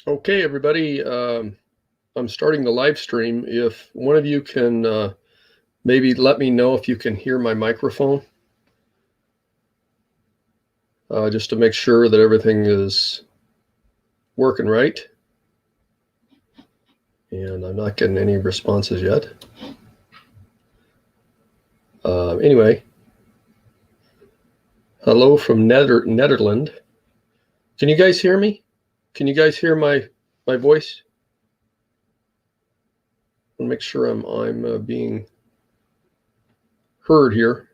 Okay, everybody, I'm starting the live stream. If one of you can maybe let me know if you can hear my microphone, just to make sure that everything is working right. And I'm not getting any responses yet. Anyway, hello from Netherlands. Can you guys hear me? Can you guys hear my voice? I'll make sure I'm being heard here.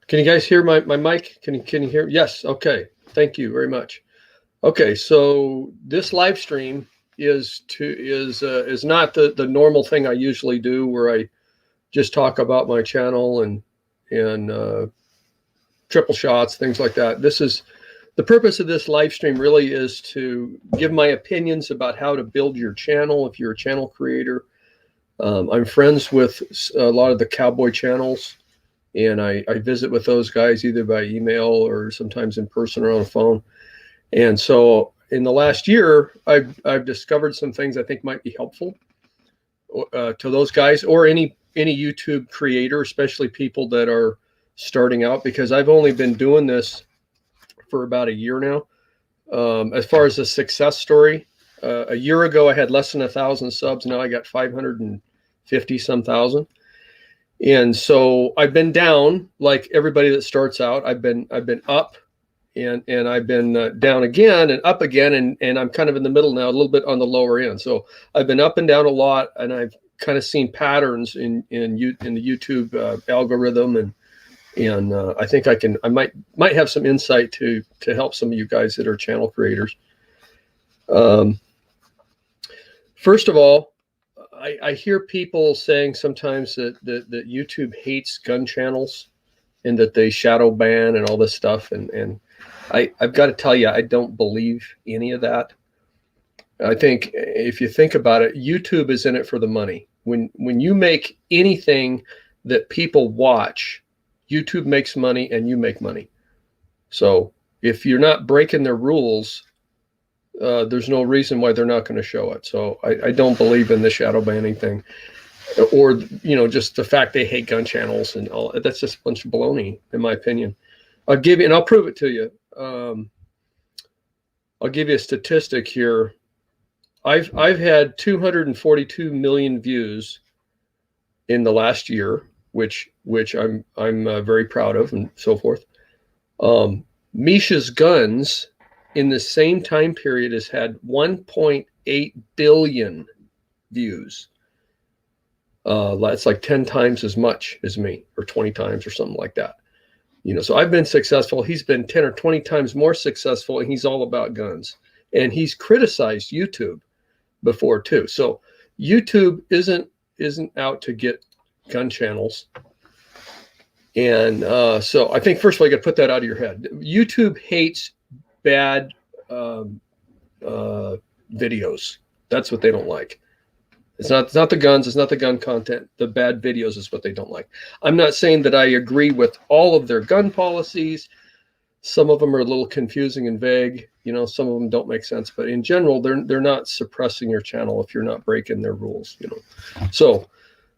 Can you guys hear my mic? Can you hear? Yes. Okay. Thank you very much. Okay. So this live stream is not the normal thing I usually do, where I just talk about my channel and triple shots, things like that. This is the purpose of this live stream. Really is to give my opinions about how to build your channel if you're a channel creator. I'm friends with a lot of the cowboy channels, and I visit with those guys either by email or sometimes in person or on the phone. And so in the last year, I've discovered some things I think might be helpful to those guys or any YouTube creator, especially people that are starting out, because I've only been doing this for about a year now. As far as a success story, a year ago I had less than 1,000 subs. Now I got 550 some thousand. And so I've been down like everybody that starts out. I've been up and I've been down again and up again, and I'm kind of in the middle now, a little bit on the lower end. So I've been up and down a lot, and I've kind of seen patterns in the YouTube algorithm, and I think I might have some insight to help some of you guys that are channel creators. First of all, I hear people saying sometimes that YouTube hates gun channels and that they shadow ban and all this stuff. And I've got to tell you, I don't believe any of that. I think if you think about it, YouTube is in it for the money. When you make anything that people watch, YouTube makes money and you make money. So if you're not breaking their rules, there's no reason why they're not going to show it. So I don't believe in the shadow banning thing, or just the fact they hate gun channels and all. That's just a bunch of baloney, in my opinion. I'll give you, and I'll prove it to you. I'll give you a statistic here. I've had 242 million views in the last year, which I'm very proud of, and so forth. Misha's Guns in the same time period has had 1.8 billion views. That's like 10 times as much as me, or 20 times or something like that. So I've been successful. He's been 10 or 20 times more successful, and he's all about guns. And he's criticized YouTube before too. So YouTube isn't out to get gun channels. And so I think, first of all, you got to put that out of your head. YouTube hates bad videos. That's what they don't like. It's not the guns. It's not the gun content. The bad videos is what they don't like. I'm not saying that I agree with all of their gun policies. Some of them are a little confusing and vague. Some of them don't make sense. But in general, they're not suppressing your channel if you're not breaking their rules. So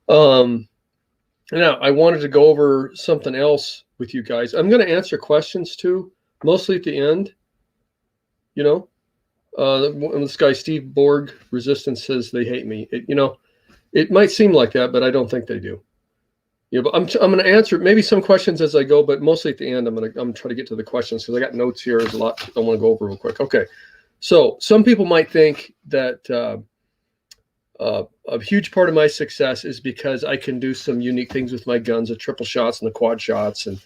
now I wanted to go over something else with you guys. I'm going to answer questions too, mostly at the end. This guy Steve Borg Resistance says they hate me. It might seem like that, but I don't think they do. But I'm going to answer maybe some questions as I go, but mostly at the end I'm going to try to get to the questions, because I got notes here. There's a lot I want to go over real quick. Okay, so some people might think that a huge part of my success is because I can do some unique things with my guns, the triple shots and the quad shots, and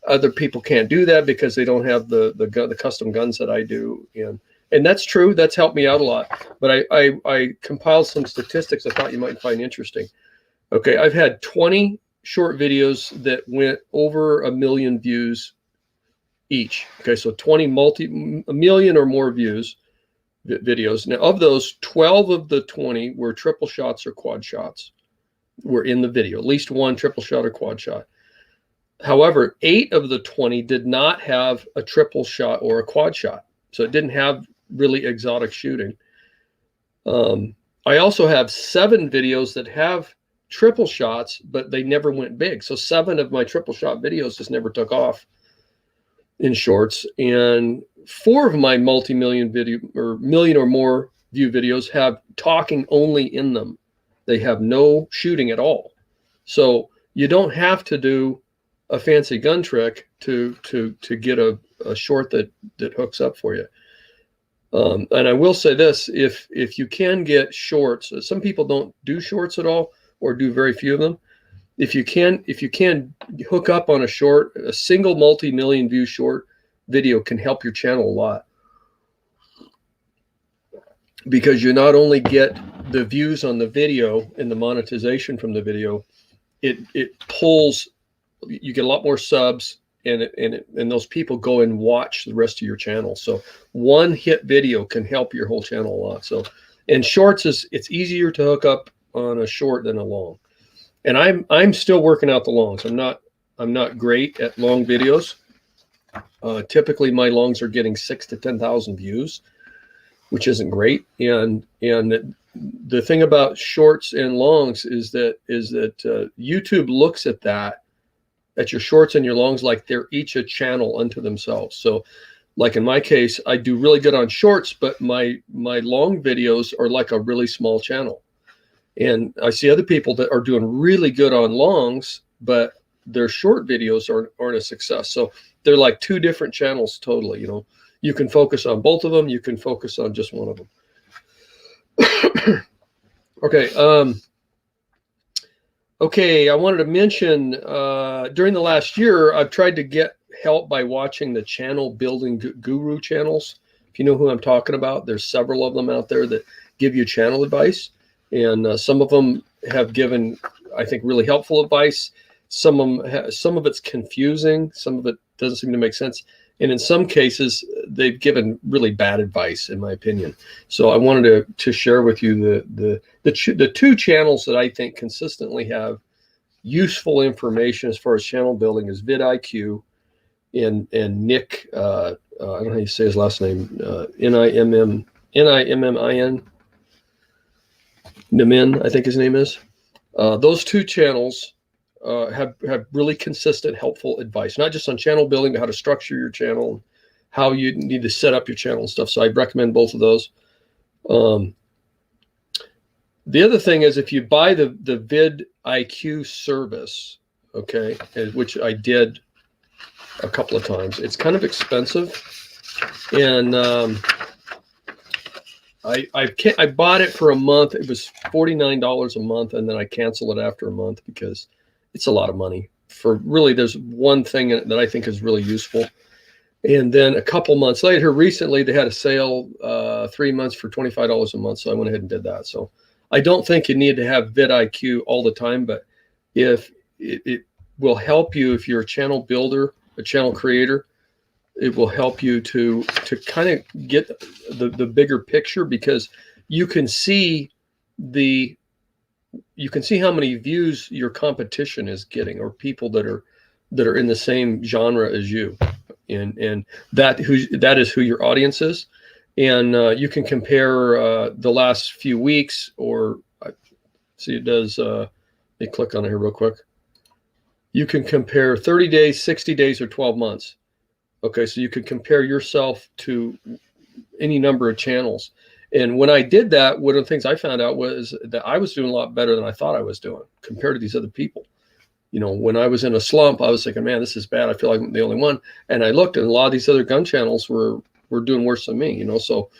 other people can't do that because they don't have the custom guns that I do. And that's true. That's helped me out a lot. But I compiled some statistics I thought you might find interesting. Okay, I've had 20 short videos that went over 1 million views each. Okay, so 20 a million or more views videos. Now, of those, 12 of the 20 were triple shots or quad shots were in the video, at least one triple shot or quad shot. However, 8 of the 20 did not have a triple shot or a quad shot. So it didn't have really exotic shooting. I also have 7 videos that have triple shots, but they never went big. So 7 of my triple shot videos just never took off in shorts. And 4 of my multi-million video or million or more view videos have talking only in them. They have no shooting at all. So you don't have to do a fancy gun trick to get a short that hooks up for you. And I will say this, if you can get shorts, some people don't do shorts at all or do very few of them. If you can hook up on a short, a single multi-million view short video can help your channel a lot, because you not only get the views on the video and the monetization from the video, it pulls, you get a lot more subs, and those people go and watch the rest of your channel. So one hit video can help your whole channel a lot. So, and shorts it's easier to hook up on a short than a long. And I'm still working out the longs. I'm not great at long videos. Typically my longs are getting 6,000 to 10,000 views, which isn't great. And the thing about shorts and longs is that YouTube looks at your shorts and your longs like they're each a channel unto themselves. So like in my case, I do really good on shorts, but my long videos are like a really small channel. And I see other people that are doing really good on longs, but their short videos aren't a success. So they're like 2 different channels totally. You know, you can focus on both of them. You can focus on just one of them. Okay. Okay, I wanted to mention, during the last year, I've tried to get help by watching the channel building guru channels. If you know who I'm talking about, there's several of them out there that give you channel advice. And some of them have given, I think, really helpful advice. Some of it's confusing. Some of it doesn't seem to make sense. And in some cases, they've given really bad advice, in my opinion. So I wanted to share with you the 2 channels that I think consistently have useful information as far as channel building is vidIQ and Nick. I don't know how you say his last name. Nimmin. Nimin, I think his name is. Those 2 channels have really consistent, helpful advice, not just on channel building, but how to structure your channel, how you need to set up your channel and stuff. So I recommend both of those. The other thing is, if you buy the vidIQ service, okay, which I did a couple of times, it's kind of expensive. And I bought it for a month. It was $49 a month, and then I canceled it after a month because it's a lot of money for really, there's one thing in it that I think is really useful. And then a couple months later, recently they had a sale, 3 months for $25 a month. So I went ahead and did that. So I don't think you need to have vidIQ all the time, but if it will help you, if you're a channel builder, a channel creator, it will help you to kind of get the bigger picture, because you can see how many views your competition is getting, or people that are in the same genre as you, and that is who your audience is. And you can compare the last few weeks, or see it does. Let me click on it here real quick. You can compare 30 days, 60 days, or 12 months. Okay, so you could compare yourself to any number of channels. And when I did that, one of the things I found out was that I was doing a lot better than I thought I was doing compared to these other people. You know, when I was in a slump, I was thinking, man, this is bad. I feel like I'm the only one. And I looked, and a lot of these other gun channels were doing worse than me, you know. So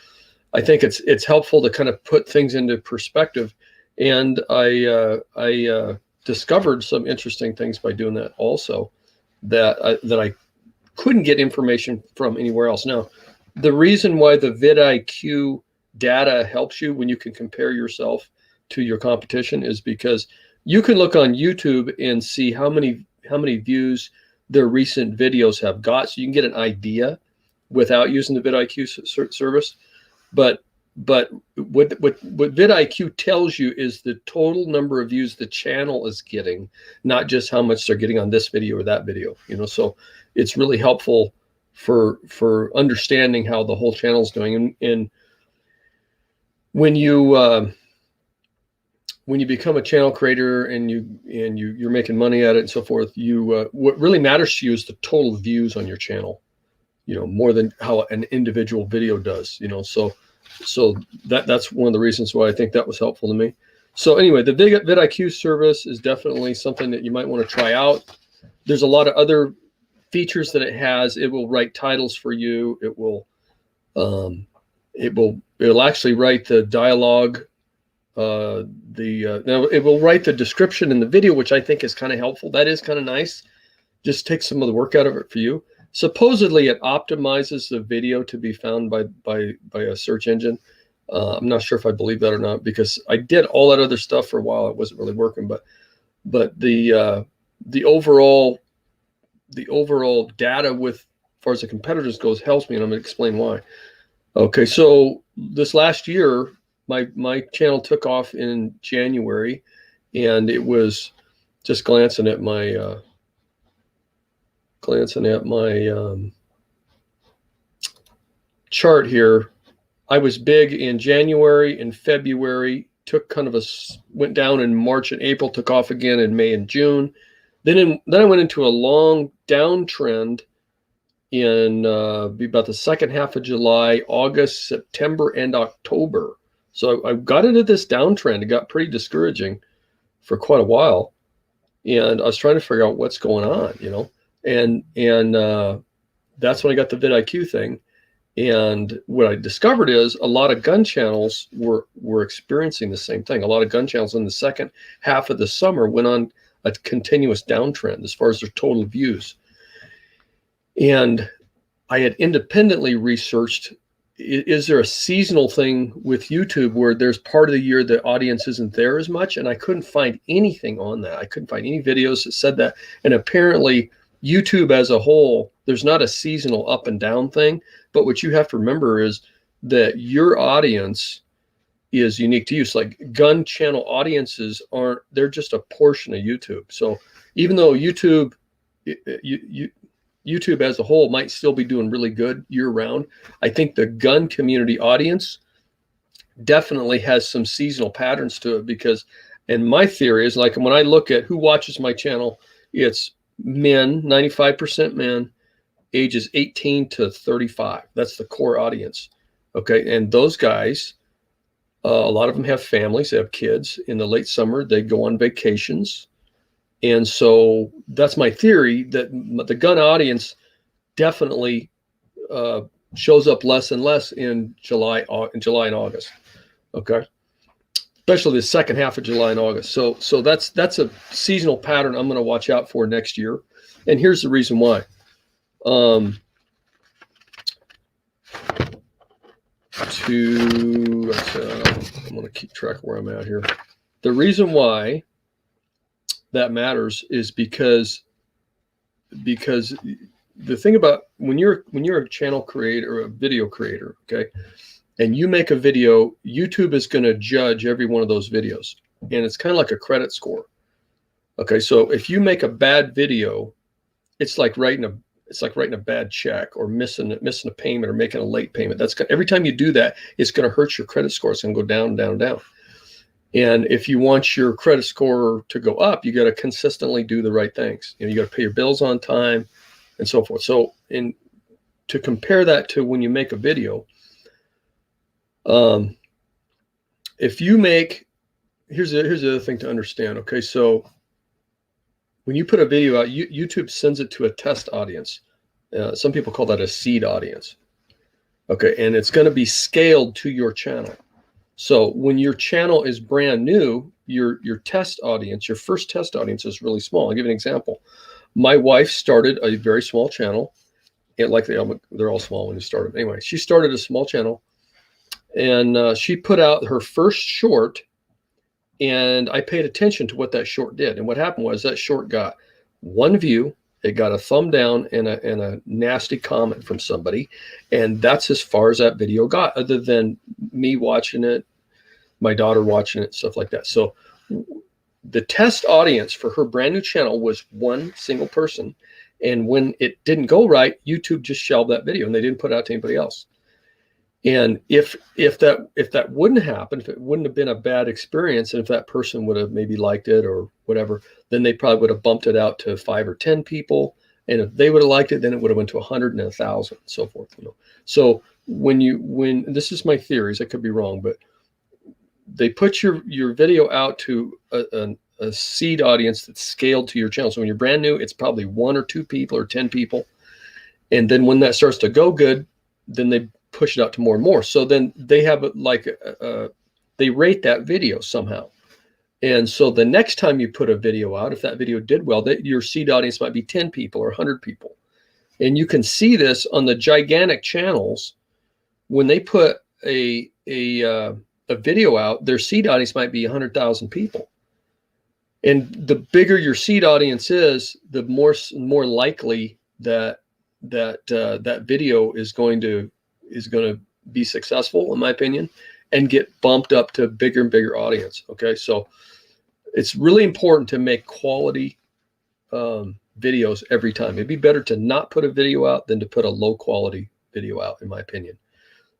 I think it's helpful to kind of put things into perspective. And I discovered some interesting things by doing that also, that I couldn't get information from anywhere else. Now, the reason why the vidIQ data helps you when you can compare yourself to your competition is because you can look on YouTube and see how many views their recent videos have got, so you can get an idea without using the vidIQ service. But what vidIQ tells you is the total number of views the channel is getting, not just how much they're getting on this video or that video, you know. So it's really helpful for understanding how the whole channel's doing. And when you become a channel creator and you're making money at it and so forth, what really matters to you is the total views on your channel, more than how an individual video does, so that's one of the reasons why I think that was helpful to me. So anyway, the vidIQ service is definitely something that you might want to try out. There's a lot of other features that it has. It will write titles for you. It'll actually write the dialogue. Now it will write the description in the video, which I think is kind of helpful. That is kind of nice. Just take some of the work out of it for you. Supposedly it optimizes the video to be found by a search engine. I'm not sure if I believe that or not, because I did all that other stuff for a while. It wasn't really working, but the overall data with as far as the competitors goes helps me, and I'm going to explain why. Okay, so this last year, my channel took off in January, and it was just glancing at my chart here. I was big in January and February, went down in March and April, took off again in May and June. Then I went into a long downtrend in about the second half of July, August, September, and October. So I got into this downtrend. It got pretty discouraging for quite a while, and I was trying to figure out what's going on, and that's when I got the vidIQ thing. And what I discovered is a lot of gun channels were experiencing the same thing. A lot of gun channels in the second half of the summer went on a continuous downtrend as far as their total views. And I had independently researched, is there a seasonal thing with YouTube where there's part of the year the audience isn't there as much? And I couldn't find anything on that. I couldn't find any videos that said that. And apparently YouTube as a whole, there's not a seasonal up and down thing. But what you have to remember is that your audience is unique to you. So like gun channel audiences they're just a portion of YouTube. So even though YouTube as a whole might still be doing really good year round, I think the gun community audience definitely has some seasonal patterns to it, because, and my theory is, like when I look at who watches my channel, it's men, 95% men, ages 18 to 35. That's the core audience. Okay. And those guys, a lot of them have families, they have kids. In the late summer, they go on vacations. And so that's my theory, that the gun audience definitely shows up less and less in July and August. Okay. Especially the second half of July and August. So that's a seasonal pattern I'm going to watch out for next year. And here's the reason why. I'm going to keep track of where I'm at here. The reason why that matters is because the thing about when you're a channel creator or a video creator, okay, and you make a video, YouTube is going to judge every one of those videos, and it's kind of like a credit score. Okay, so if you make a bad video, it's like writing a bad check, or missing a payment, or making a late payment. Every time you do that, it's going to hurt your credit score. It's going to go down, down, down. And if you want your credit score to go up, you got to consistently do the right things. You got to pay your bills on time, and so forth. So, to compare that to when you make a video, if you make, here's the other thing to understand. Okay, so when you put a video out, YouTube sends it to a test audience. Some people call that a seed audience. Okay, and it's going to be scaled to your channel. So when your channel is brand new, your test audience, your first test audience is really small. I'll give you an example. My wife started a very small channel. They're all small when you start them. Anyway, she started a small channel, and she put out her first short, and I paid attention to what that short did. And what happened was that short got 1 view, it got a thumb down, and a nasty comment from somebody. And that's as far as that video got, other than me watching it, my daughter watching it, stuff like that. So the test audience for her brand new channel was one single person, And when it didn't go right, YouTube just shelved that video and they didn't put it out to anybody else. And if that wouldn't happen, if it wouldn't have been a bad experience, and if that person would have maybe liked it or whatever, then they probably would have bumped it out to 5 or 10 people. And if they would have liked it, then it would have went to 100 and 1,000 and so forth. So when this is my theories, I could be wrong, but they put your video out to a seed audience that's scaled to your channel. So when you're brand new, it's probably 1 or 2 people or 10 people. And then when that starts to go good, then they push it out to more and more. So then they have they rate that video somehow. And so the next time you put a video out, if that video did well, your seed audience might be 10 people or 100 people. And you can see this on the gigantic channels. When they put a video out, their seed audience might be 100,000 people. And the bigger your seed audience is, the more likely that video is going to be successful, in my opinion, and get bumped up to bigger and bigger audience. Okay, so it's really important to make quality videos every time. It'd be better to not put a video out than to put a low quality video out, in my opinion,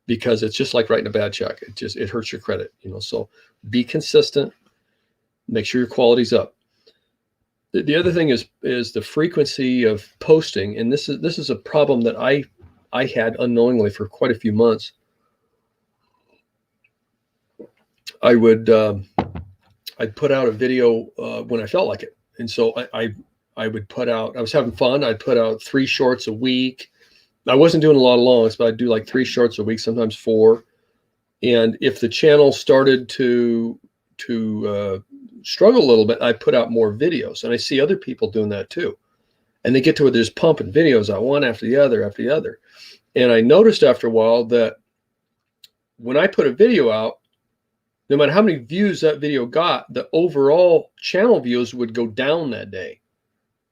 because it's just like writing a bad check. It hurts your credit, so be consistent, make sure your quality's up. The other thing is the frequency of posting. And this is a problem that I had unknowingly for quite a few months. I'd put out a video when I felt like it. And so I would put out, I was having fun. I'd put out 3 shorts a week. I wasn't doing a lot of longs, but I'd do like 3 shorts a week, sometimes 4. And if the channel started to struggle a little bit, I put out more videos. And I see other people doing that too. And they get to where they're just pumping videos out one after the other after the other. And I noticed after a while that when I put a video out, no matter how many views that video got, the overall channel views would go down that day.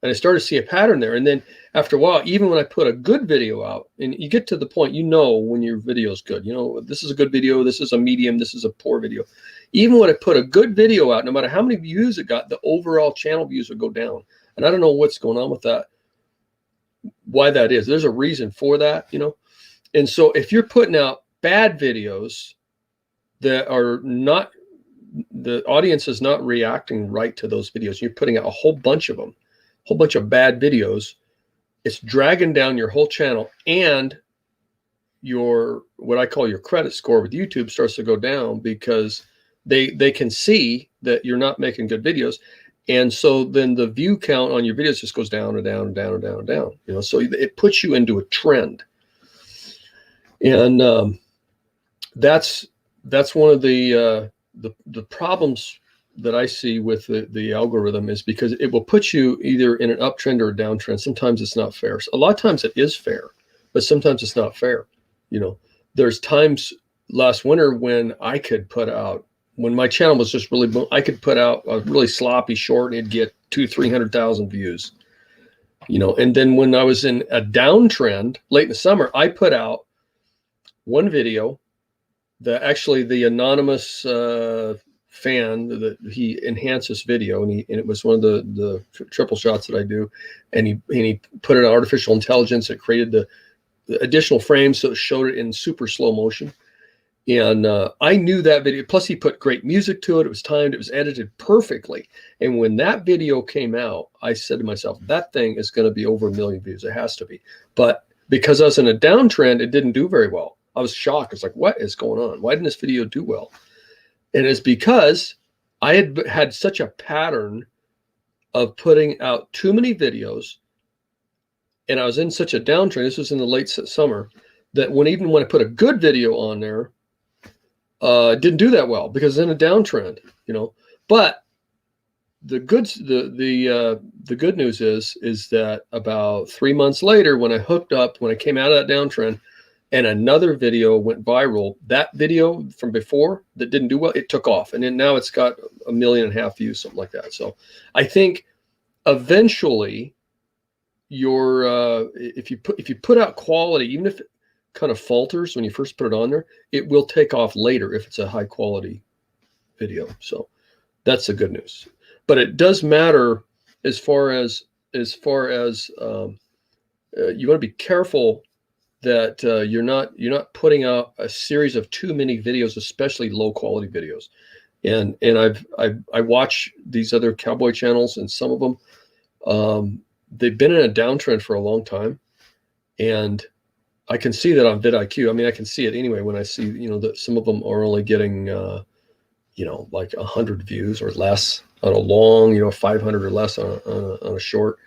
And I started to see a pattern there. And then after a while, even when I put a good video out, and you get to the point, when your video is good, this is a good video, this is a medium, this is a poor video. Even when I put a good video out, no matter how many views it got, the overall channel views would go down. And I don't know what's going on with that, why that is. There's a reason for that, And so if you're putting out bad videos that are not, the audience is not reacting right to those videos, you're putting out a whole bunch of them, a whole bunch of bad videos, it's dragging down your whole channel, and your, what I call your credit score with YouTube, starts to go down because they can see that you're not making good videos. And so then the view count on your videos just goes down and down and down and down and down, so it puts you into a trend. And that's one of the problems that I see with the algorithm, is because it will put you either in an uptrend or a downtrend. Sometimes it's not fair. A lot of times it is fair, but sometimes it's not fair. There's times last winter when I could put out, when my channel was just really, I could put out a really sloppy short and it'd get 200,000-300,000 views, and then when I was in a downtrend late in the summer, I put out one video. The anonymous fan, that he enhanced this video, and it was one of the triple shots that I do, and he put it on artificial intelligence. It created the additional frames, so it showed it in super slow motion. And I knew that video. Plus, he put great music to it. It was timed. It was edited perfectly. And when that video came out, I said to myself, that thing is going to be over 1 million views. It has to be. But because I was in a downtrend, it didn't do very well. I was shocked. It's like, what is going on? Why didn't this video do well? And it's because I had such a pattern of putting out too many videos, and I was in such a downtrend. This was in the late summer, that even when I put a good video on there, it didn't do that well because it's in a downtrend, But the good news is that about 3 months later, when I came out of that downtrend, and another video went viral, that video from before that didn't do well, it took off. And then now it's got 1.5 million views, something like that. So I think eventually if you put out quality, even if it kind of falters when you first put it on there, it will take off later if it's a high quality video. So that's the good news. But it does matter as far as as far as you want to be careful that you're not putting out a series of too many videos, especially low quality videos. And I watch these other cowboy channels, and some of them they've been in a downtrend for a long time, and I can see that on vidIQ. I mean, I can see it anyway when I see, that some of them are only getting like 100 views or less on a long, 500 or less on a short.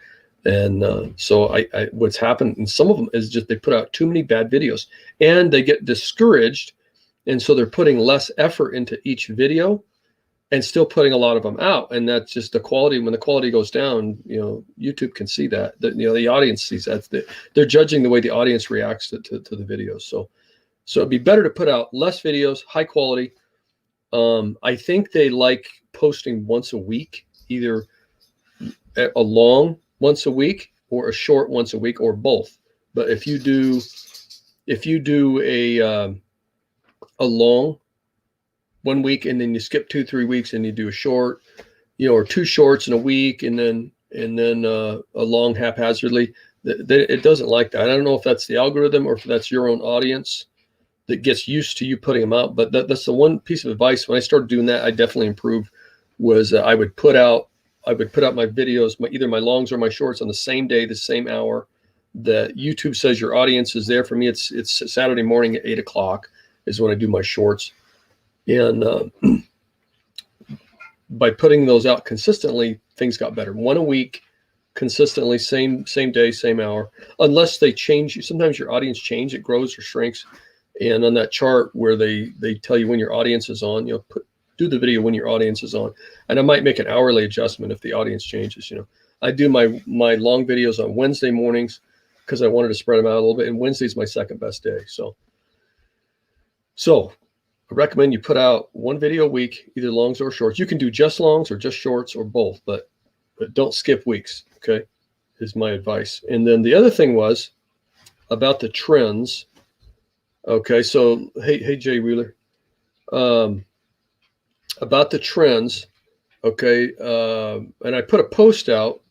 And so I what's happened in some of them is just they put out too many bad videos, and they get discouraged, and so they're putting less effort into each video and still putting a lot of them out. And that's just the quality. When the quality goes down, YouTube can see that, the audience sees that. They're judging the way the audience reacts to the videos. So it'd be better to put out less videos, high quality. I think they like posting once a week, either a long once a week or a short once a week, or both. But if you do a long 1 week, and then you skip 2-3 weeks, and you do a short, or 2 shorts in a week, and then a long haphazardly, it doesn't like that. I don't know if that's the algorithm or if that's your own audience that gets used to you putting them out. But that's the one piece of advice. When I started doing that, I definitely improved. Was I would put out my videos, either my longs or my shorts, on the same day, the same hour that YouTube says your audience is there. For me, it's Saturday morning at 8 o'clock is when I do my shorts. And by putting those out consistently, things got better. 1 a week, consistently, same day, same hour, unless they change. Sometimes your audience change, it grows or shrinks. And on that chart where they tell you when your audience is on, do the video when your audience is on. And I might make an hourly adjustment if the audience changes. I do my long videos on Wednesday mornings because I wanted to spread them out a little bit. And Wednesday's my second best day. So I recommend you put out 1 video a week, either longs or shorts. You can do just longs or just shorts or both, but don't skip weeks. Okay, is my advice. And then the other thing was about the trends. Okay, so hey Jay Wheeler, about the trends. Okay, and I put a post out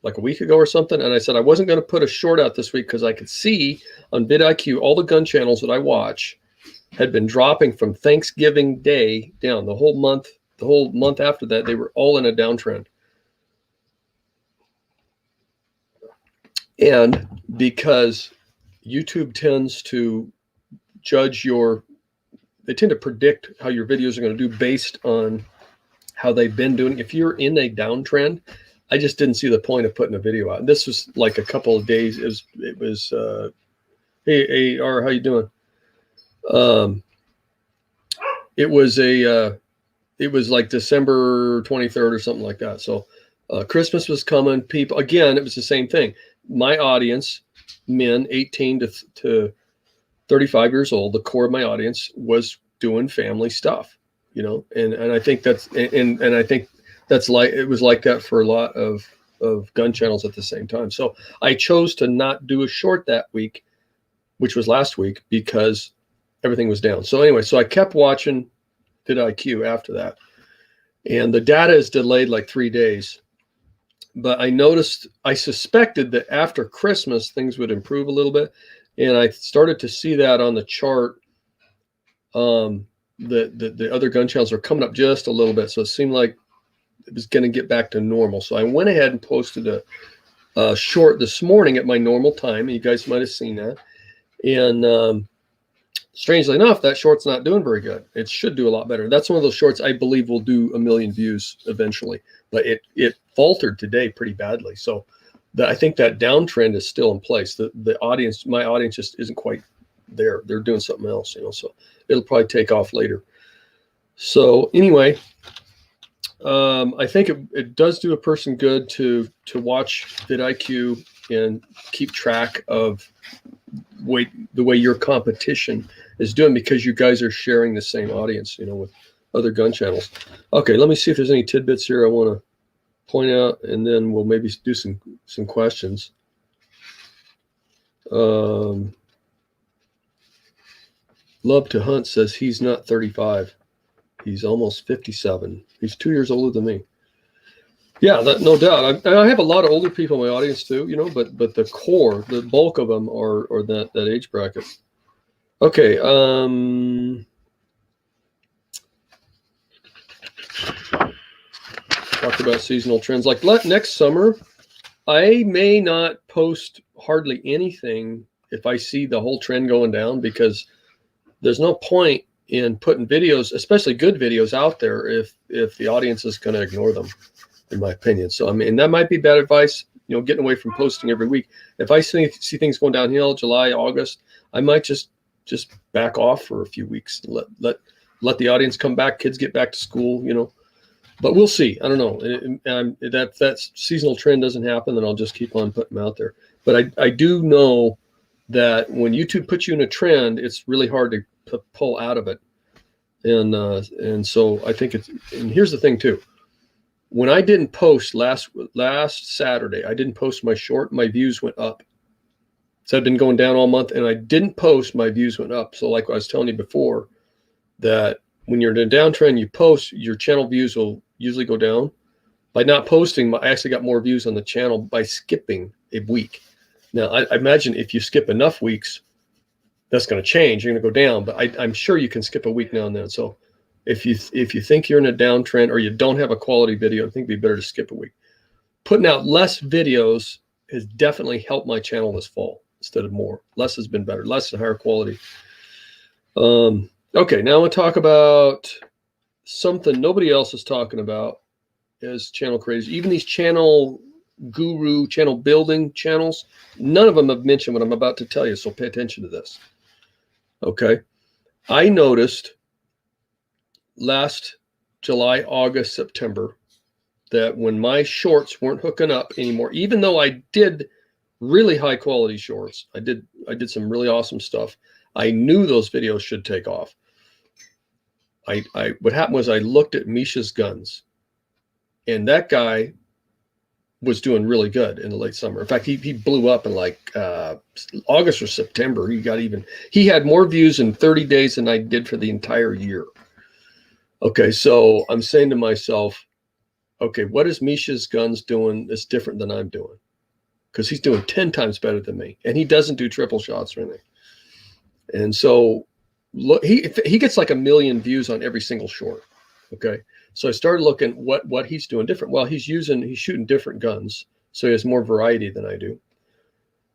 like a week ago or something, and I said I wasn't going to put a short out this week because I could see on vidIQ all the gun channels that I watch had been dropping from Thanksgiving Day down. The whole month after that, they were all in a downtrend. And because YouTube tends to they tend to predict how your videos are going to do based on how they've been doing. If you're in a downtrend, I just didn't see the point of putting a video out. And this was like a couple of days. It was hey R, how you doing? It was like December 23rd or something like that. So Christmas was coming. People, again, it was the same thing. My audience, men 18 to 35 years old, the core of my audience was doing family stuff, and I think that's, and I think that's it was like that for a lot of gun channels at the same time. So I chose to not do a short that week, which was last week, because everything was down. So anyway, so I kept watching vidIQ after that, and the data is delayed like 3 days. But I suspected that after Christmas, things would improve a little bit. And I started to see that on the chart. The other gun channels are coming up just a little bit. So it seemed like it was going to get back to normal. So I went ahead and posted a short this morning at my normal time. You guys might have seen that. And strangely enough, that short's not doing very good. It should do a lot better. That's one of those shorts I believe will do 1 million views eventually. But it faltered today pretty badly. So I think that downtrend is still in place. The audience, my audience, just isn't quite there. They're doing something else, so it'll probably take off later. So anyway, I think it does do a person good to watch vidIQ and keep track of the way your competition is doing, because you guys are sharing the same audience, with other gun channels. Okay, let me see if there's any tidbits here I want to point out, and then we'll maybe do some questions. Love to Hunt says he's not 35. He's almost 57. He's 2 years older than me. Yeah, no doubt. I have a lot of older people in my audience too, but the core, the bulk of them are that age bracket. Okay. Talk about seasonal trends. Like next summer, I may not post hardly anything if I see the whole trend going down, because there's no point in putting videos, especially good videos, out there if the audience is going to ignore them, in my opinion. So I mean, that might be bad advice, getting away from posting every week. If I see things going downhill, July, August, I might just back off for a few weeks and let the audience come back, kids get back to school. But we'll see. I don't know. If that seasonal trend doesn't happen, then I'll just keep on putting them out there. But I do know that when YouTube puts you in a trend, it's really hard to pull out of it. And so I think and here's the thing too. When I didn't post last Saturday, I didn't post my short, my views went up. So I've been going down all month, and I didn't post, my views went up. So like I was telling you before, that when you're in a downtrend, you post, your channel views will usually go down. By not posting, I actually got more views on the channel by skipping a week. Now, I imagine if you skip enough weeks, that's going to change. You're going to go down, but I'm sure you can skip a week now and then. So if you think you're in a downtrend or you don't have a quality video, I think it'd be better to skip a week. Putting out less videos has definitely helped my channel this fall instead of more. Less has been better, less and higher quality. Okay, now I want to talk about something nobody else is talking about as channel creators. Even these channel guru, channel building channels, none of them have mentioned what I'm about to tell you, so pay attention to this. Okay, I noticed last July, August, September, that when my shorts weren't hooking up anymore, even though I did really high quality shorts, I did some really awesome stuff, I knew those videos should take off. What happened was I looked at Misha's Guns, and that guy was doing really good in the late summer. In fact, he blew up in like August or September. He had more views in 30 days than I did for the entire year. Okay, so I'm saying to myself, okay, what is Misha's Guns doing that's different than I'm doing? Because he's doing 10 times better than me, and he doesn't do triple shots or anything. And so look, he gets like 1 million views on every single short. Okay, so I started looking what he's doing different. Well, he's shooting different guns, so he has more variety than I do.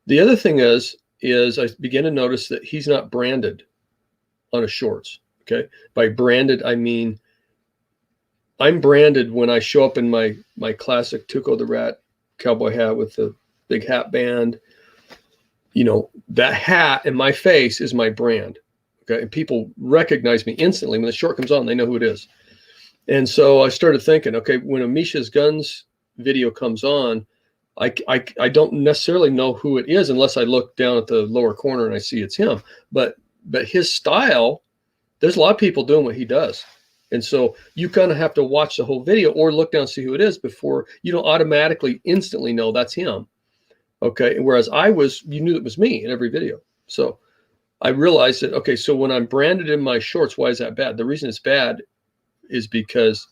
The other thing is I began to notice that he's not branded on his shorts. Okay, by branded I mean I'm branded when I show up in my classic Tuco the Rat cowboy hat with the big hat band. That hat and my face is my brand. Okay, and people recognize me instantly. When the short comes on, they know who it is. And so I started thinking, okay, when a Misha's Guns video comes on, I don't necessarily know who it is unless I look down at the lower corner and I see it's him. But his style, there's a lot of people doing what he does. And so you kind of have to watch the whole video or look down and see who it is before you don't automatically instantly know that's him. Okay, whereas you knew it was me in every video. So I realized that, okay, so when I'm branded in my shorts, why is that bad? The reason it's bad is because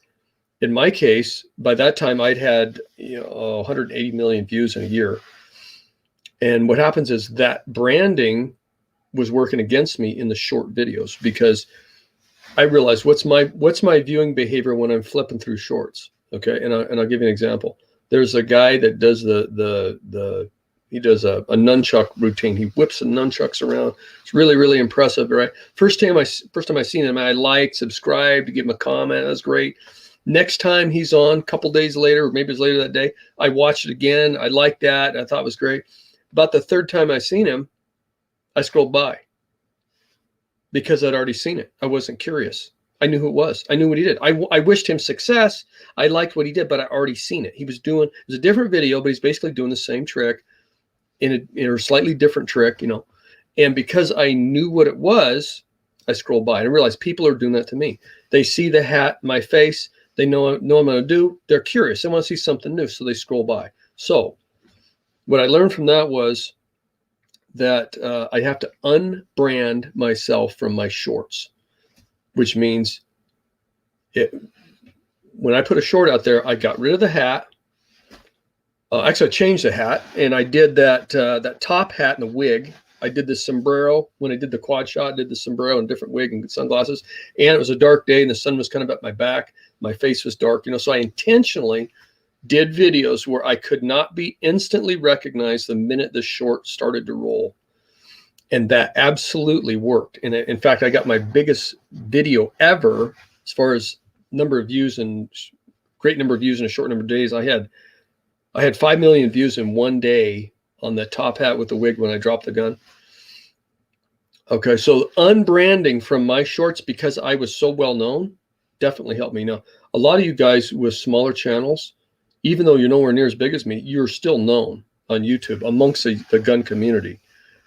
in my case, by that time I'd had 180 million views in a year. And what happens is that branding was working against me in the short videos, because I realized what's my viewing behavior when I'm flipping through shorts. Okay, and I'll give you an example. There's a guy that does he does a nunchuck routine. He whips the nunchucks around. It's really, really impressive, right? First time I seen him, I liked, subscribed, give him a comment. That was great. Next time he's on, a couple days later, or maybe it's later that day, I watched it again. I liked that. I thought it was great. About the third time I seen him, I scrolled by because I'd already seen it. I wasn't curious. I knew who it was. I knew what he did. I wished him success. I liked what he did, but I already seen it. It was a different video, but he's basically doing the same trick in a slightly different trick, and because I knew what it was, I scrolled by and I realized people are doing that to me. They see the hat, my face, they know what I'm going to do. They're curious. They want to see something new, so they scroll by. So what I learned from that was that I have to unbrand myself from my shorts, which means when I put a short out there, I got rid of the hat. Actually, I changed the hat, and I did that that top hat and the wig. I did the sombrero when I did the quad shot. I did the sombrero and different wig and sunglasses. And it was a dark day, and the sun was kind of at my back. My face was dark, you know. So I intentionally did videos where I could not be instantly recognized the minute the short started to roll, and that absolutely worked. And in fact, I got my biggest video ever as far as number of views and great number of views in a short number of days. I had 5 million views in one day on the top hat with the wig when I dropped the gun. Okay, so unbranding from my shorts, because I was so well known, definitely helped me. Now, a lot of you guys with smaller channels, even though you're nowhere near as big as me, you're still known on YouTube amongst the gun community.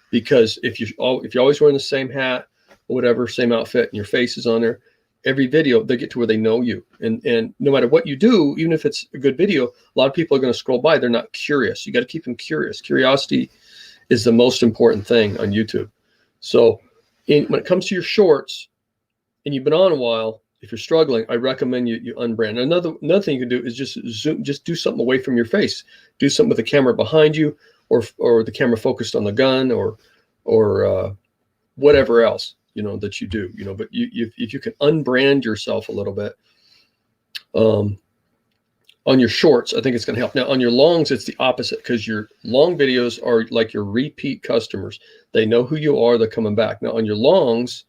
Because if you're always wearing the same hat or whatever, same outfit, and your face is on there, every video they get to where they know you. And no matter what you do, even if it's a good video, a lot of people are going to scroll by. They're not curious. You got to keep them curious. Curiosity is the most important thing on YouTube. So when it comes to your shorts and you've been on a while, if you're struggling, I recommend you unbrand. Another thing you can do is just do something away from your face. Do something with the camera behind you, or the camera focused on the gun, or whatever else, you know, that you do, you know. But if you can unbrand yourself a little bit on your shorts, I think it's going to help. Now on your longs, it's the opposite, because your long videos are like your repeat customers. They know who you are. They're coming back. Now on your longs,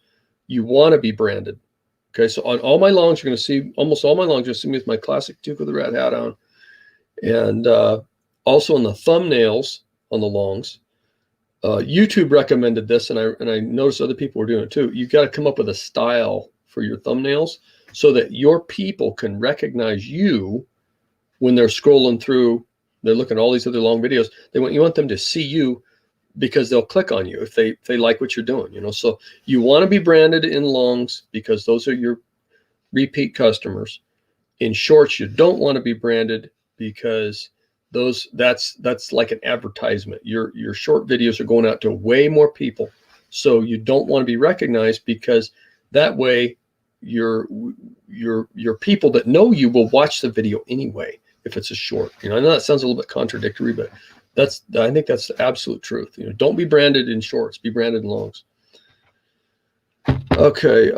you want to be branded. Okay, so on all my longs, you're going to see, almost all my longs, you'll see me with my classic Duke of the Red hat on. And also on the thumbnails on the longs, YouTube recommended this, and I noticed other people were doing it too. You got to come up with a style for your thumbnails so that your people can recognize you when they're scrolling through. They're looking at all these other long videos. You want them to see you, because they'll click on you if they like what you're doing, you know. So you want to be branded in longs because those are your repeat customers. In shorts, you don't want to be branded because that's like an advertisement. Your short videos are going out to way more people. So you don't want to be recognized, because that way your people that know you will watch the video anyway if it's a short. You know, I know that sounds a little bit contradictory, but I think that's the absolute truth. You know, don't be branded in shorts, be branded in longs. Okay,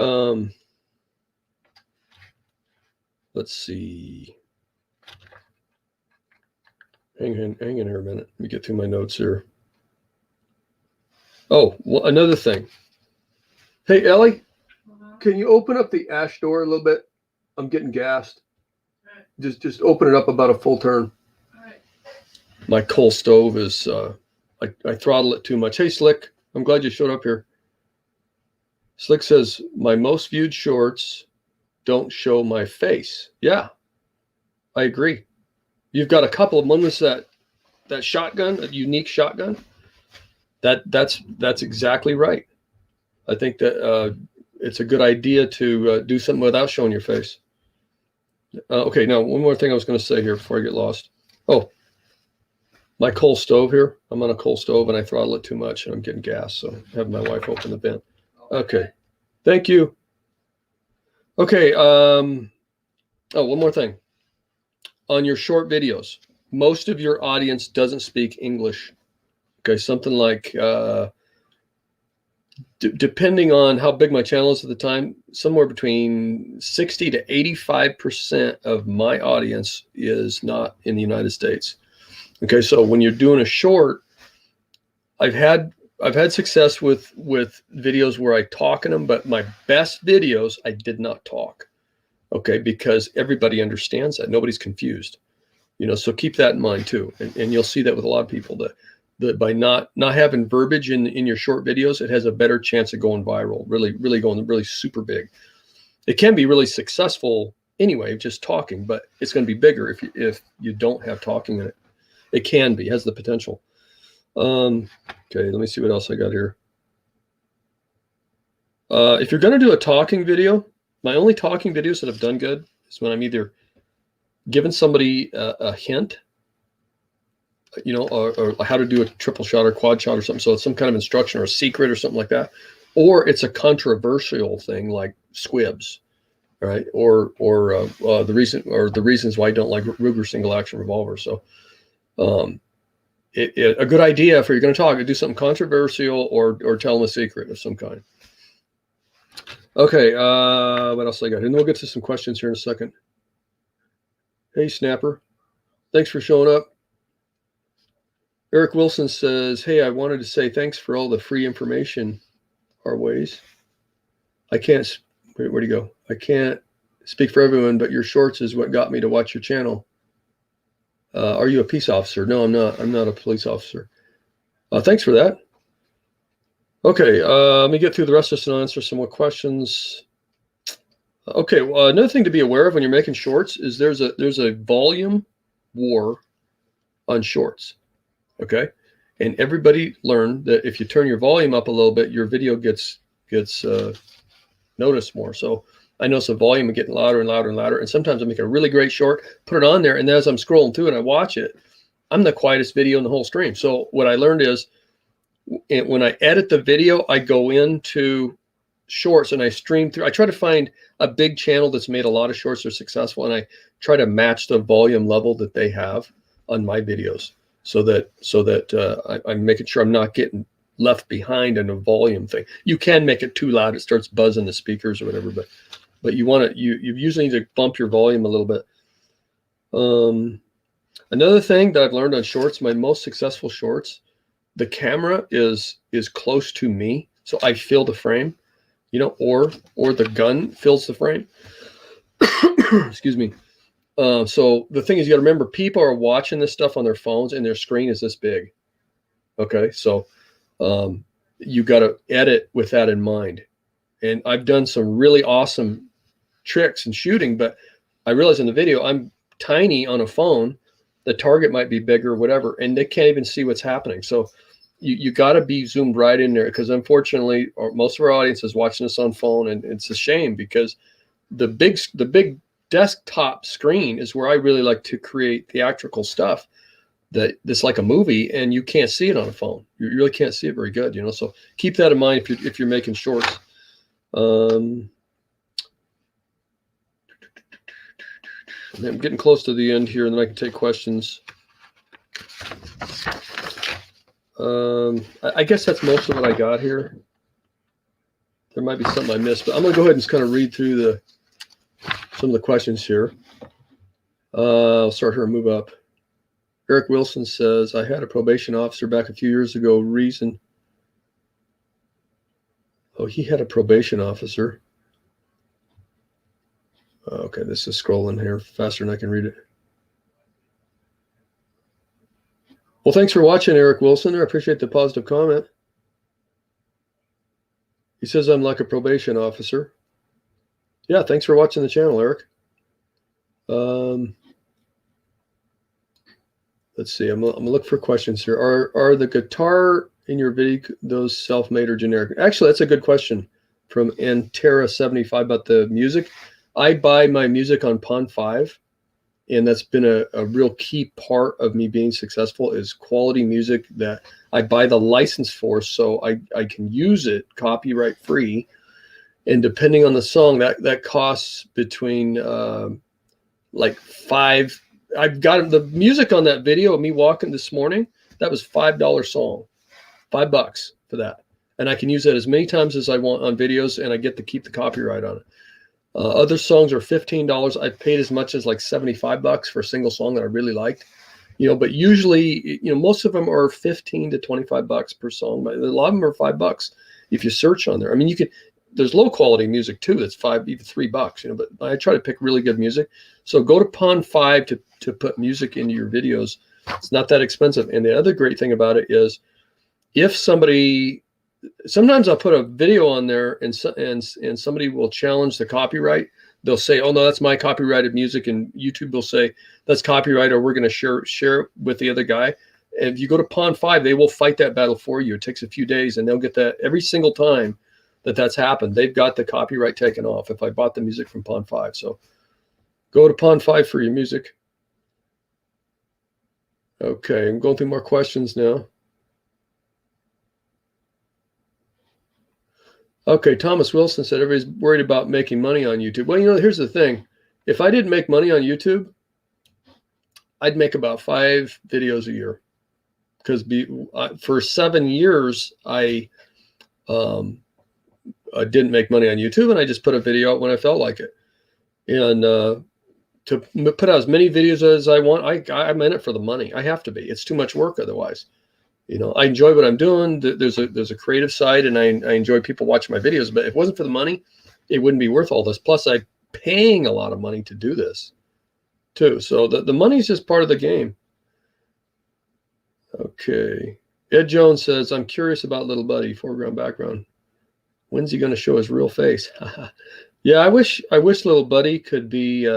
let's see. Hang in here a minute. Let me get through my notes here. Oh, well, another thing. Hey, Ellie, can you open up the ash door a little bit? I'm getting gassed. Right. Just open it up about a full turn. My coal stove is, I throttle it too much. Hey, Slick, I'm glad you showed up here. Slick says, my most viewed shorts don't show my face. Yeah, I agree. You've got a couple of them. One was that shotgun, a unique shotgun. That's exactly right. I think that it's a good idea to do something without showing your face. Okay, now one more thing I was going to say here before I get lost. Oh, my coal stove here. I'm on a coal stove and I throttle it too much and I'm getting gas. So I have my wife open the vent. Okay. Thank you. Okay. Oh, one more thing. On your short videos, most of your audience doesn't speak English. Okay. Something like, depending on how big my channel is at the time, somewhere between 60 to 85% of my audience is not in the United States. Okay, so when you're doing a short, I've had success with videos where I talk in them, but my best videos I did not talk. Okay, because everybody understands that, nobody's confused. You know, so keep that in mind too, and you'll see that with a lot of people that by not having verbiage in your short videos, it has a better chance of going viral, really going really super big. It can be really successful anyway, just talking, but it's going to be bigger if you don't have talking in it. It can be, has the potential. Okay, let me see what else I got here. If you're going to do a talking video, my only talking videos that have done good is when I'm either giving somebody a hint, you know, or how to do a triple shot or quad shot or something. So it's some kind of instruction or a secret or something like that. Or it's a controversial thing like squibs, right? Or the reasons why I don't like Ruger single action revolver. So A good idea if you're going to talk, do something controversial or tell them a secret of some kind. Okay, what else I got? And we'll get to some questions here in a second. Hey, Snapper. Thanks for showing up. Eric Wilson says, hey, I wanted to say thanks for all the free information our ways. I can't, where'd he go? I can't speak for everyone, but your shorts is what got me to watch your channel. Are you a peace officer? No, I'm not. I'm not a police officer. Thanks for that. Okay, let me get through the rest of this and I'll answer some more questions. Okay, well, another thing to be aware of when you're making shorts is there's a volume war on shorts. Okay, and everybody learned that if you turn your volume up a little bit, your video gets noticed more. So I notice the volume getting louder and louder and louder. And sometimes I make a really great short, put it on there, and as I'm scrolling through and I watch it, I'm the quietest video in the whole stream. So what I learned is when I edit the video, I go into shorts and I stream through. I try to find a big channel that's made a lot of shorts that are successful, and I try to match the volume level that they have on my videos so that I'm making sure I'm not getting left behind in a volume thing. You can make it too loud, it starts buzzing the speakers or whatever, but you want to, you usually need to bump your volume a little bit. Another thing that I've learned on shorts, my most successful shorts, the camera is close to me, so I fill the frame, you know, or the gun fills the frame. Excuse me. So the thing is, you got to remember, people are watching this stuff on their phones and their screen is this big. Okay, so you got to edit with that in mind. And I've done some really awesome tricks in shooting, but I realize in the video I'm tiny on a phone. The target might be bigger or whatever, and they can't even see what's happening. So you got to be zoomed right in there, because unfortunately, most of our audience is watching this on phone, and it's a shame because the big desktop screen is where I really like to create theatrical stuff that's like a movie, and you can't see it on a phone. You really can't see it very good, you know. So keep that in mind if you're making shorts. I'm getting close to the end here, and then I can take questions. I guess that's most of what I got here. There might be something I missed, but I'm going to go ahead and just kind of read through some of the questions here. I'll start here and move up. Eric Wilson says, I had a probation officer back a few years ago. Reason. Oh, he had a probation officer. Okay, this is scrolling here faster than I can read it. Well, thanks for watching, Eric Wilson. I appreciate the positive comment. He says I'm like a probation officer. Yeah, thanks for watching the channel, Eric. Let's see. I'm gonna look for questions here. Are the guitar in your video those self-made or generic? Actually, that's a good question from Antera75 about the music. I buy my music on Pond 5, and that's been a real key part of me being successful, is quality music that I buy the license for, so I can use it copyright free. And depending on the song, that costs between like $5. I've got the music on that video of me walking this morning. That was $5 song, $5 for that, and I can use that as many times as I want on videos, and I get to keep the copyright on it. Other songs are $15. I've paid as much as like $75 for a single song that I really liked, you know. But usually, you know, most of them are $15 to $25 per song. But a lot of them are $5 if you search on there. I mean, you could. There's low quality music too that's $5, even $3, you know. But I try to pick really good music. So go to Pond 5 to put music into your videos. It's not that expensive. And the other great thing about it is, if somebody, sometimes I'll put a video on there and somebody will challenge the copyright. They'll say, oh no, that's my copyrighted music. And YouTube will say that's copyright, or we're going to share it with the other guy. And if you go to Pond 5, they will fight that battle for you. It takes a few days, and they'll get that every single time that's happened. They've got the copyright taken off if I bought the music from Pond 5. So go to Pond 5 for your music. Okay, I'm going through more questions now. Okay, Thomas Wilson said everybody's worried about making money on YouTube. Well, you know, here's the thing. If I didn't make money on YouTube, I'd make about 5 videos a year, because for 7 years I didn't make money on YouTube, and I just put a video out when I felt like it. And to put out as many videos as I want, I'm in it for the money. I have to be. It's too much work otherwise. I enjoy what I'm doing. There's a creative side, and I enjoy people watching my videos. But if it wasn't for the money, it wouldn't be worth all this. Plus, I'm paying a lot of money to do this too. So the money's just part of the game. Okay. Ed Jones says, I'm curious about little buddy, foreground, background. When's he going to show his real face? Yeah, I wish little buddy could be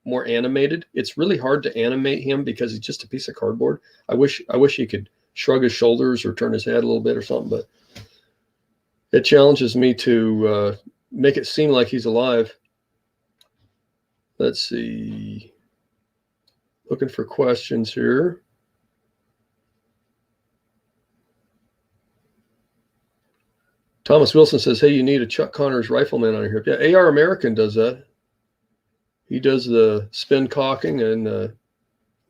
more animated. It's really hard to animate him because he's just a piece of cardboard. I wish he could shrug his shoulders or turn his head a little bit or something, but it challenges me to make it seem like he's alive. Let's see. Looking for questions here. Thomas Wilson says, hey, you need a Chuck Connors rifleman on your hip. Yeah, AR American does that. He does the spin cocking and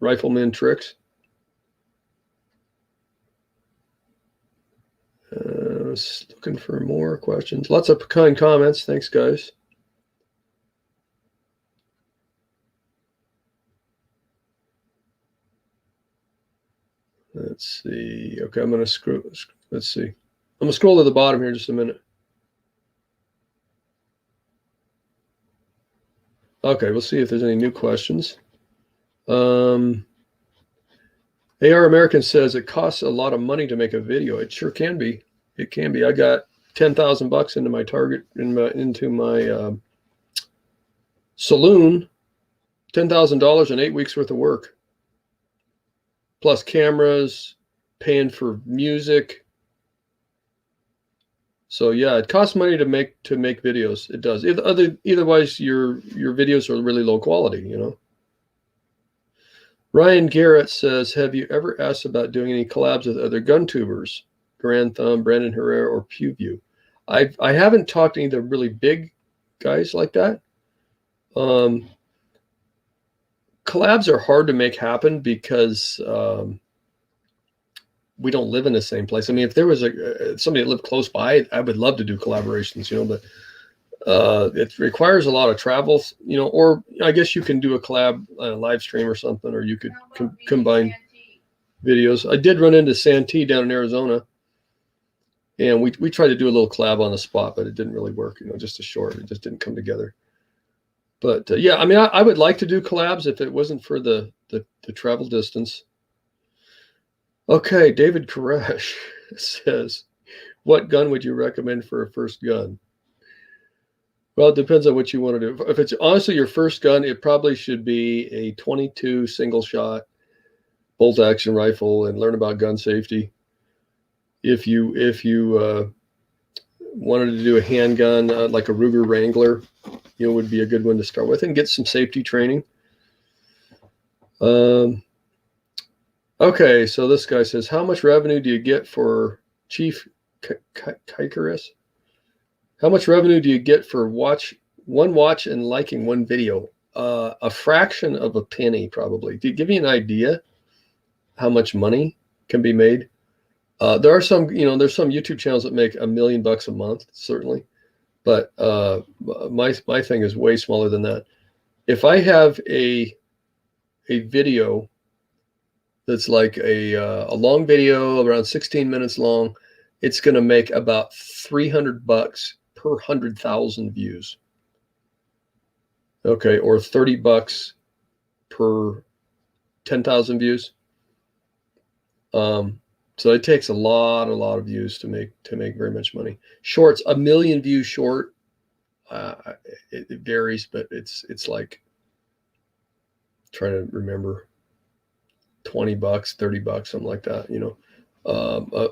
rifleman tricks. Looking for more questions. Lots of kind comments. Thanks, guys. Let's see. Okay, I'm going to scroll. Let's see. I'm going to scroll to the bottom here just a minute. Okay, we'll see if there's any new questions. AR American says it costs a lot of money to make a video. It sure can be. It can be. I got $10,000 into my target, into my saloon. $10,000 in 8 weeks worth of work, plus cameras, paying for music. So yeah, it costs money to make videos. It does. Otherwise, your videos are really low quality. Ryan Garrett says, have you ever asked about doing any collabs with other gun tubers, Grand Thumb, Brandon Herrera, or PewView? I haven't talked to any of the really big guys like that. Collabs are hard to make happen because we don't live in the same place. I mean, if there was somebody that lived close by, I would love to do collaborations, but it requires a lot of travel, or I guess you can do a collab live stream or something, or you could combine videos. I did run into Santee down in Arizona, and we tried to do a little collab on the spot, but it didn't really work, just a short. It just didn't come together. But yeah, I mean, I would like to do collabs if it wasn't for the travel distance. Okay, David Koresh says, what gun would you recommend for a first gun? Well, it depends on what you want to do. If it's honestly your first gun, it probably should be a 22 single shot bolt action rifle, and learn about gun safety. If you wanted to do a handgun, like a Ruger Wrangler, would be a good one to start with and get some safety training. Okay, so this guy says, how much revenue do you get for Chief Kikaris? How much revenue do you get for one watch and liking one video? A fraction of a penny, probably. To give you an idea how much money can be made. There are some, there's some YouTube channels that make $1 million a month, certainly. But my thing is way smaller than that. If I have a video that's like a long video, around 16 minutes long, it's going to make about $300 per 100,000 views. Okay, or $30 per 10,000 views. So it takes a lot of views to make very much money. Shorts, 1 million view short, it varies, but it's like, trying to remember, $20, $30, something like that.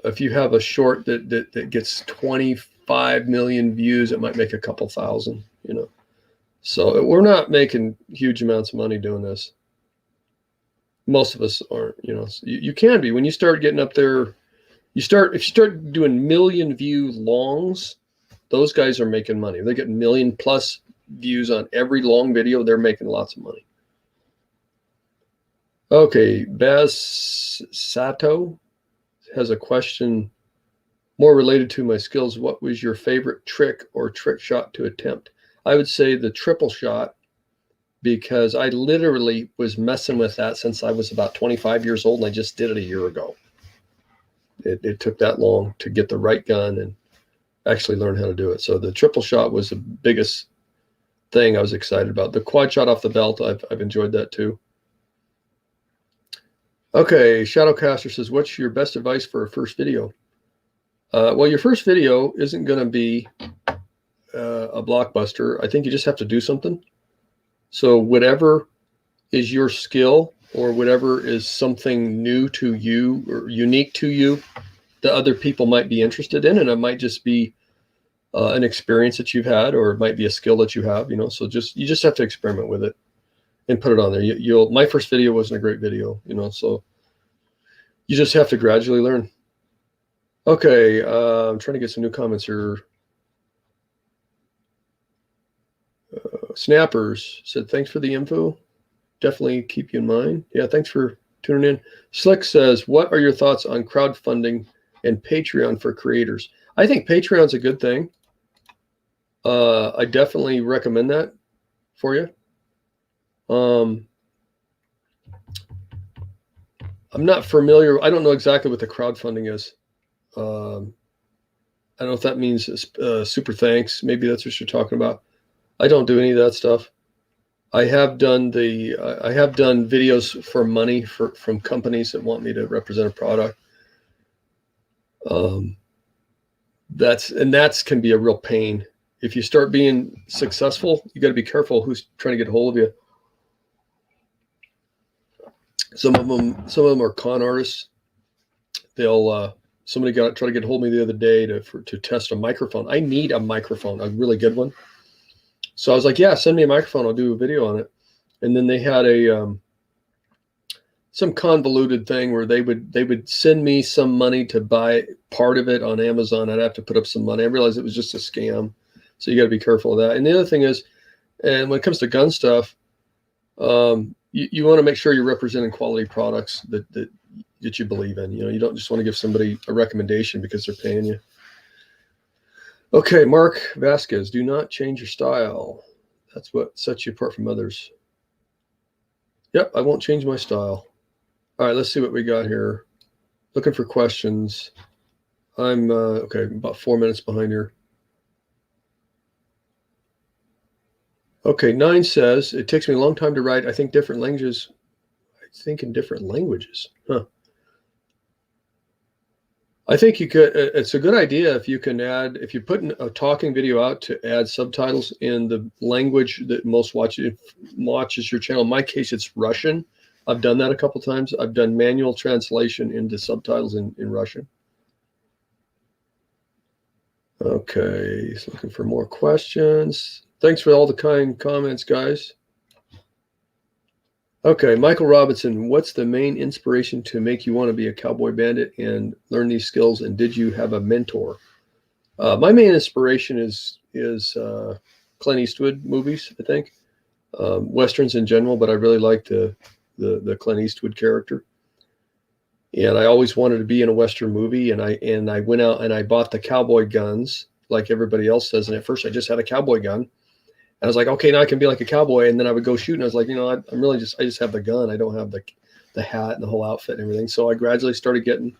If you have a short that gets 25 million views, it might make a couple thousand. So we're not making huge amounts of money doing this. Most of us aren't. You can be when you start getting up there. If you start doing million view longs, those guys are making money. They're getting 1 million plus views on every long video. They're making lots of money. Okay, Baz Sato has a question more related to my skills. What was your favorite trick or trick shot to attempt? I would say the triple shot, because I literally was messing with that since I was about 25 years old, and I just did it a year ago. It took that long to get the right gun and actually learn how to do it. So the triple shot was the biggest thing I was excited about. The quad shot off the belt, I've enjoyed that too. Okay, Shadowcaster says, what's your best advice for a first video? Well, your first video isn't going to be a blockbuster. I think you just have to do something. So whatever is your skill or whatever is something new to you or unique to you that other people might be interested in, and it might just be an experience that you've had, or it might be a skill that you have, so you just have to experiment with it and put it on there. My first video wasn't a great video, so you just have to gradually learn. Okay, I'm trying to get some new comments here. Snappers said, thanks for the info. Definitely keep you in mind. Yeah, thanks for tuning in. Slick says, what are your thoughts on crowdfunding and Patreon for creators? I think Patreon's a good thing. I definitely recommend that for you. I'm not familiar. I don't know exactly what the crowdfunding is. I don't know if that means super thanks. Maybe that's what you're talking about. I don't do any of that stuff. I have done videos for money from companies that want me to represent a product. That's can be a real pain. If you start being successful, you got to be careful who's trying to get a hold of you. Some of them are con artists. They'll somebody try to get a hold of me the other day to test a microphone. I need a microphone, a really good one. So I was like, yeah, send me a microphone. I'll do a video on it. And then they had some convoluted thing where they would send me some money to buy part of it on Amazon. I'd have to put up some money. I realized it was just a scam. So you got to be careful of that. And the other thing is, and when it comes to gun stuff, you want to make sure you're representing quality products that you believe in. You don't just want to give somebody a recommendation because they're paying you. Okay, Mark Vasquez, do not change your style. That's what sets you apart from others. Yep, I won't change my style. All right, let's see what we got here. Looking for questions. I'm okay, about 4 minutes behind here. Okay, 9 says, it takes me a long time to write. I think different languages. I think in different languages. Huh. I think you could, it's a good idea if you put a talking video out to add subtitles in the language that most watches your channel. In my case, it's Russian. I've done that a couple times. I've done manual translation into subtitles in Russian. Okay, he's looking for more questions. Thanks for all the kind comments, guys. Okay, Michael Robinson, what's the main inspiration to make you want to be a cowboy bandit and learn these skills? And did you have a mentor? My main inspiration is Clint Eastwood movies, I think. Westerns in general, but I really like the Clint Eastwood character. And I always wanted to be in a Western movie, and I went out and I bought the cowboy guns like everybody else does. And at first I just had a cowboy gun. I was like, okay, now I can be like a cowboy. And then I would go shoot, and I was like, I'm really I just have the gun. I don't have the hat and the whole outfit and everything. So I gradually started getting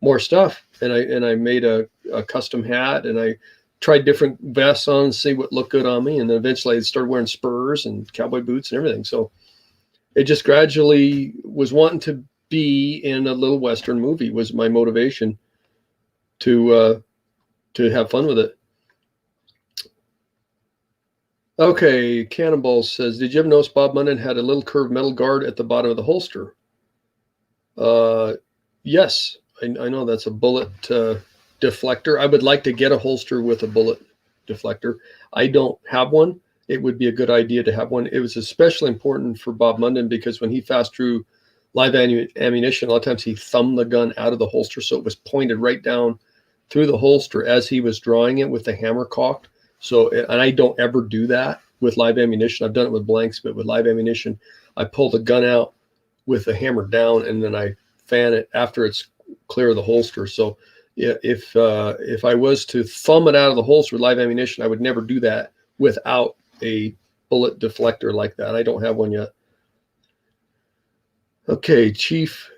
more stuff, and I made a custom hat, and I tried different vests on to see what looked good on me. And then eventually I started wearing spurs and cowboy boots and everything. So it just gradually was wanting to be in a little Western movie was my motivation to have fun with it. Okay, Cannonball says, did you ever notice Bob Munden had a little curved metal guard at the bottom of the holster? Yes, I know that's a bullet deflector. I would like to get a holster with a bullet deflector. I don't have one. It would be a good idea to have one. It was especially important for Bob Munden because when he fast drew live ammunition, a lot of times he thumbed the gun out of the holster, so it was pointed right down through the holster as he was drawing it with the hammer cocked. So, and I don't ever do that with live ammunition. I've done it with blanks, but with live ammunition, I pull the gun out with the hammer down, and then I fan it after it's clear of the holster. So yeah, if I was to thumb it out of the holster with live ammunition, I would never do that without a bullet deflector like that. I don't have one yet. Okay, Chief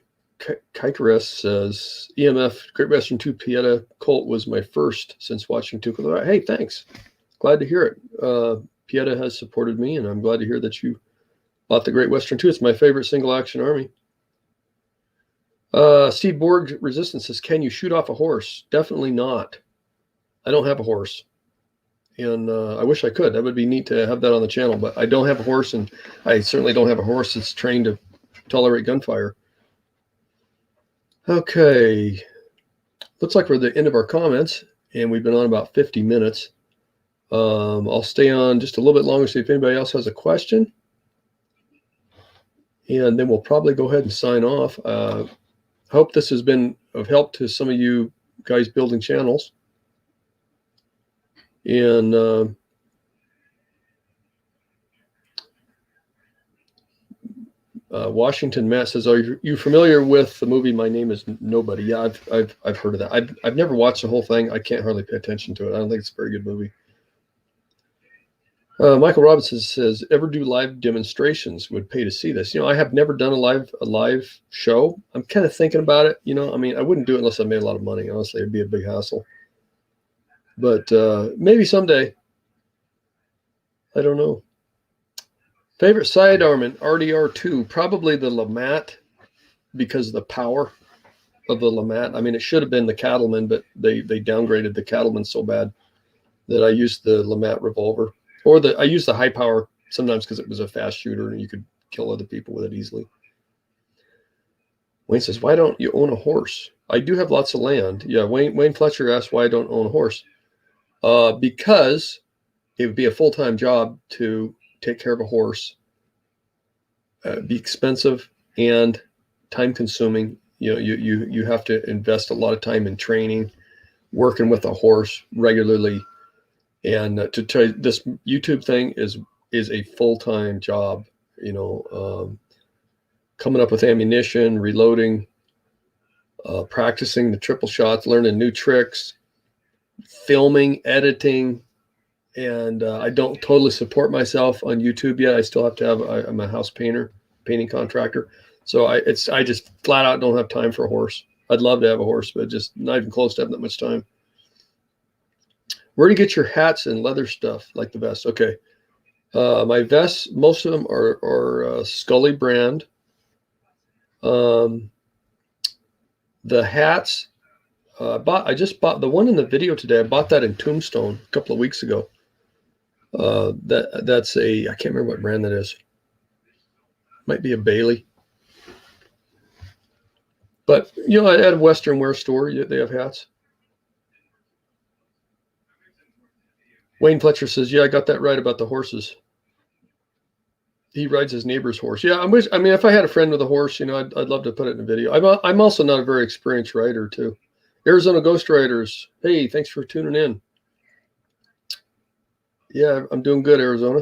Kikaris says, EMF Great Western 2 Pieta Colt was my first since watching 2. Hey, thanks. Glad to hear it. Pieta has supported me, and I'm glad to hear that you bought the Great Western 2. It's my favorite single action army. Steve Borg Resistance says, can you shoot off a horse? Definitely not. I don't have a horse. And I wish I could. That would be neat to have that on the channel, but I don't have a horse, and I certainly don't have a horse that's trained to tolerate gunfire. Okay. Looks like we're at the end of our comments, and we've been on about 50 minutes. I'll stay on just a little bit longer, see if anybody else has a question. And then we'll probably go ahead and sign off. Hope this has been of help to some of you guys building channels. And Washington Matt says, "Are you familiar with the movie My Name Is Nobody?" Yeah, I've heard of that. I've never watched the whole thing. I can't hardly pay attention to it. I don't think it's a very good movie. Michael Robinson says, "Ever do live demonstrations? Would pay to see this." You know, I have never done a live show. I'm kind of thinking about it. You know, I mean, I wouldn't do it unless I made a lot of money. Honestly, it'd be a big hassle. But maybe someday. I don't know. Favorite sidearm in RDR2, probably the LeMat, because of the power of the LeMat. I mean, it should have been the Cattleman, but they downgraded the Cattleman so bad that I used the LeMat revolver. Or I used the high power sometimes because it was a fast shooter and you could kill other people with it easily. Wayne says, why don't you own a horse? I do have lots of land. Yeah, Wayne Fletcher asked why I don't own a horse. Because it would be a full-time job to take care of a horse, be expensive and time-consuming. You know, you have to invest a lot of time in training, working with a horse regularly, and to try this YouTube thing is a full-time job. You know, coming up with ammunition, reloading, practicing the triple shots, learning new tricks, filming, editing. And I don't totally support myself on YouTube yet. I still have to have, I'm a house painter, painting contractor. So I just flat out don't have time for a horse. I'd love to have a horse, but just not even close to having that much time. Where do you get your hats and leather stuff like the vest? Okay. My vests, most of them are Scully brand. The hats, I just bought the one in the video today. I bought that in Tombstone a couple of weeks ago. That's I can't remember what brand that is. Might be a Bailey. But, you know, at a Western wear store, they have hats. Wayne Fletcher says, yeah, I got that right about the horses. He rides his neighbor's horse. Yeah, I mean, if I had a friend with a horse, you know, I'd love to put it in a video. I'm also not a very experienced rider, too. Arizona Ghost Riders. Hey, thanks for tuning in. Yeah, I'm doing good, Arizona.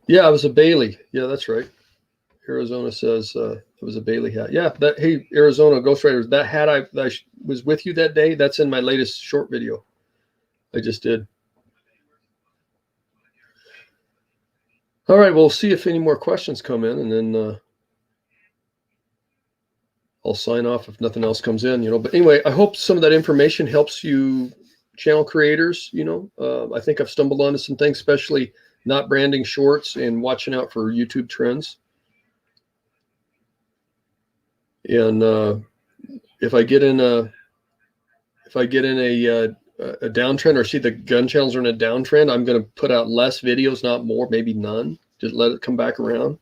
Yeah, it was a Bailey. Yeah, that's right. Arizona says it was a Bailey hat. Yeah, hey, Arizona Ghost Riders, that hat I was with you that day, that's in my latest short video I just did. All right, we'll see if any more questions come in, and then I'll sign off if nothing else comes in, you know. But anyway, I hope some of that information helps you channel creators, you know. I think I've stumbled onto some things, especially not branding shorts and watching out for YouTube trends. And if I get in a downtrend, or see the gun channels are in a downtrend, I'm going to put out less videos, not more, maybe none. Just let it come back around,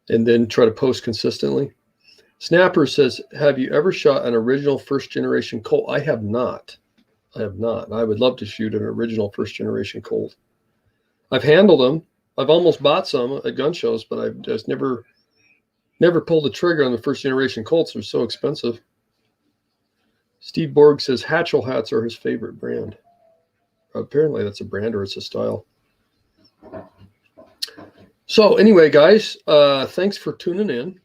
and then try to post consistently. Snapper says, have you ever shot an original first generation Colt? I have not. I have not. I would love to shoot an original first generation Colt. I've handled them. I've almost bought some at gun shows, but I've just never pulled the trigger on the first generation Colts. They're so expensive. Steve Borg says Hatchell hats are his favorite brand. Apparently that's a brand, or it's a style. So anyway, guys, thanks for tuning in.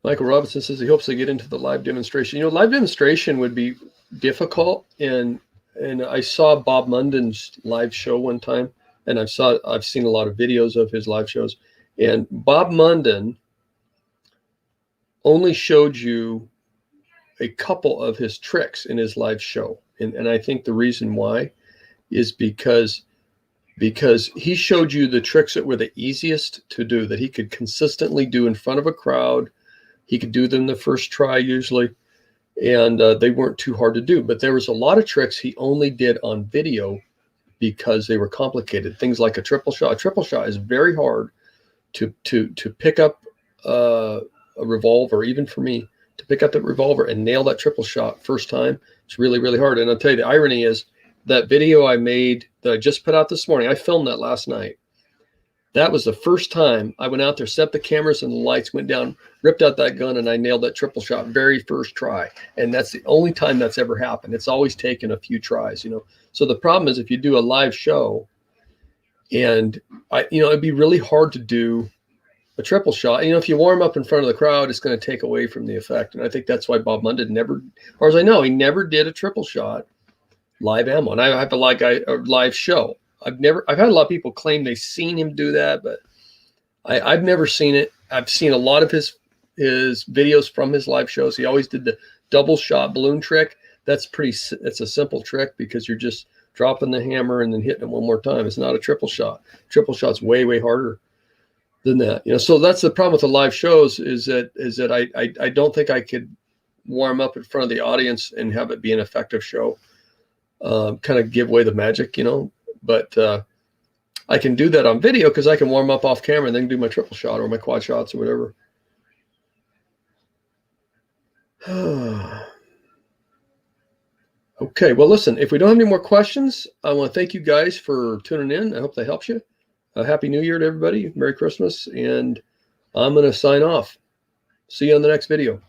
Michael Robinson says he hopes to get into the live demonstration. You know, live demonstration would be difficult, and I saw Bob Munden's live show one time, and I've seen a lot of videos of his live shows, and Bob Munden only showed you a couple of his tricks in his live show, and I think the reason why is because he showed you the tricks that were the easiest to do, that he could consistently do in front of a crowd. He could do them the first try usually, and they weren't too hard to do. But there was a lot of tricks he only did on video because they were complicated. Things like a triple shot. A triple shot is very hard to pick up a revolver, even for me, to pick up that revolver and nail that triple shot first time. It's really, really hard. And I'll tell you, the irony is that video I made that I just put out this morning, I filmed that last night. That was the first time I went out there, set the cameras and the lights, went down, ripped out that gun, and I nailed that triple shot very first try. And that's the only time that's ever happened. It's always taken a few tries, you know. So the problem is if you do a live show, and it'd be really hard to do a triple shot. You know, if you warm up in front of the crowd, it's going to take away from the effect. And I think that's why Bob Munden never, as far as I know, he never did a triple shot live ammo. And I have a live show. I've had a lot of people claim they've seen him do that, but I've never seen it. I've seen a lot of his videos from his live shows. He always did the double shot balloon trick. That's a simple trick because you're just dropping the hammer and then hitting it one more time. It's not a triple shot. Triple shot's way, way harder than that. You know, so that's the problem with the live shows is that I don't think I could warm up in front of the audience and have it be an effective show. Kind of give away the magic, you know. But I can do that on video because I can warm up off camera and then do my triple shot or my quad shots or whatever. Okay, well, listen, if we don't have any more questions, I want to thank you guys for tuning in. I hope that helps you. Happy New Year to everybody. Merry Christmas. And I'm going to sign off. See you on the next video.